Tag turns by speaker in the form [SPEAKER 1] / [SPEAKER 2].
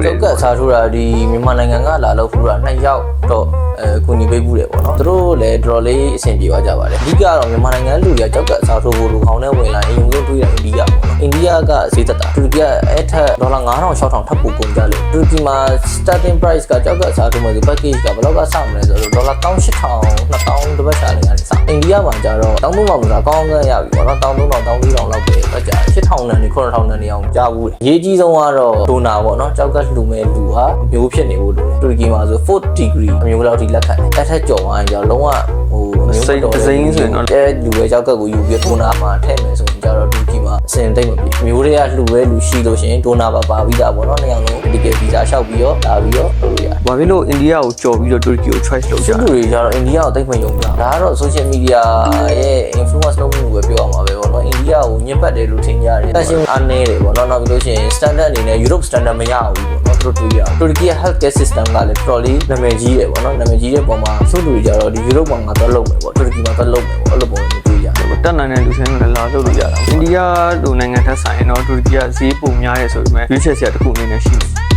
[SPEAKER 1] လေကတ်စားထိုးတာဒီမြန်မာနိုင်ငံကလာလို့ဖူးတာ2ယောက်တော့ကူညီပေးဘူးတယ်ပေါ့နော်သူတို့လည်းတော်တော်လေးအဆင်ပြေသွားကြပါတယ်အဓိကတော့မြန်မာနိုင်ငံလူတွေကကြောက်ကတ်စားထိုးဖို့လူခေါင်းထဲဝင်လာရင်ရုံဆုံးတွေးတာအိန္ဒိယပေါ့နော်အိန္ဒိယကဈေးသက်တာတူရကီကအဲ့ထက်ဒေါ်လာ9000 6000ထပ်ပိုကုန်ကြလို့တူရကီမှာ starting price ကကြောက်ကတ်စားထိုးမယ်ဆို package ကဘယ်လောက်ကစမလဲဆိုတော့ဒေါ်လာ18000 2000တပတ်ရှာနေရတယ်စအိန္ဒိယမှာကျတော့တောင်းသုံးမှာကောင်းကန်းရပြီပေါ့နော်13000 14000လောက်ပဲပတ်ကြ8000နဲ့9000နဲ့အောင်ကြားဘူးအရေးကြီးဆုံးကတော့ဒိုနာပေါ့နော်ကြောက်ကတ်လှူမဲ့လူဟာမျိုးဖြစ်နေဖို့လိုတယ်တူရကီမှာဆို4 degree အမျိုးလောက်ထိလက်ခံတယ်အဲ့ထက်ကျော်သွားရင်ကျတော့လုံးဝဟိုစိတ်ဒစိမ့်ဆိုရင်တော့တဲ့လူပဲကြောက်ကတ်ကိုယူပြီးဒိုနာမှာထည့်မယ်ဆိုရင်ကျတော့တူရကီမှာအစင်တိတ်မပြေမျိုးတွေကလှူပဲလူရှိလို့ရှိရင်ဒိုနာပါပြီးသားပေါ့နော်နှစ်ယောက်လုံးဒီကဗီဇာလျှောက်ပြီးတော့လာပြီးတော့လုပ်ရ
[SPEAKER 2] ဘာဖြစ်လို့အိန္ဒိယကိုကြော်ပြီးတော့တူရကီကို choice လုပ်ကြ
[SPEAKER 1] တာလူတွေကျတော့အိန္ဒိယကိုတိတ်မယုံကြဒါကတော့ social media ရဲ့ influence လုပ်မှုပဲပြောအောင်ပါပဲပေါ့နော်အိန္ဒိယကိုညှစ်ပတ်တယ်လို့ထင်ကြတယ် fashion အားနည်းတယ်ပေါ့နော်နောက်ပြီးလို့ရှိရင် standard အနေနဲ့ Europe standard မရဘူးပေါ့နော်သူတို့တွေ့ရတူရကီရဲ့ healthcare system ကလည်းတော်တော်လေးနာမည်ကြီးတယ်ပေါ့နော်နာမည်ကြီးတဲ့ပုံမှာသူ့လူတွေကျတော့ဒီ Europe မှာငါတော့လုပ်မယ်ပေါ့တူရကီမှာတော့လုပ်မယ်ပေါ့အဲ့လိုပုံမျိုးတွေ့ရတယ်
[SPEAKER 2] တက်နိုင်တဲ့လူချင်းတွေလည်းလာလုပ်လို့ရတာအိန္ဒိယလိုနိုင်ငံထက်ဆိုင်ရင်တော့တူရကီကဈေးပုံများတယ်ဆိုပေမဲ့ရွေးချယ်စရာတစ်ခုအနေနဲ့ရှိတယ်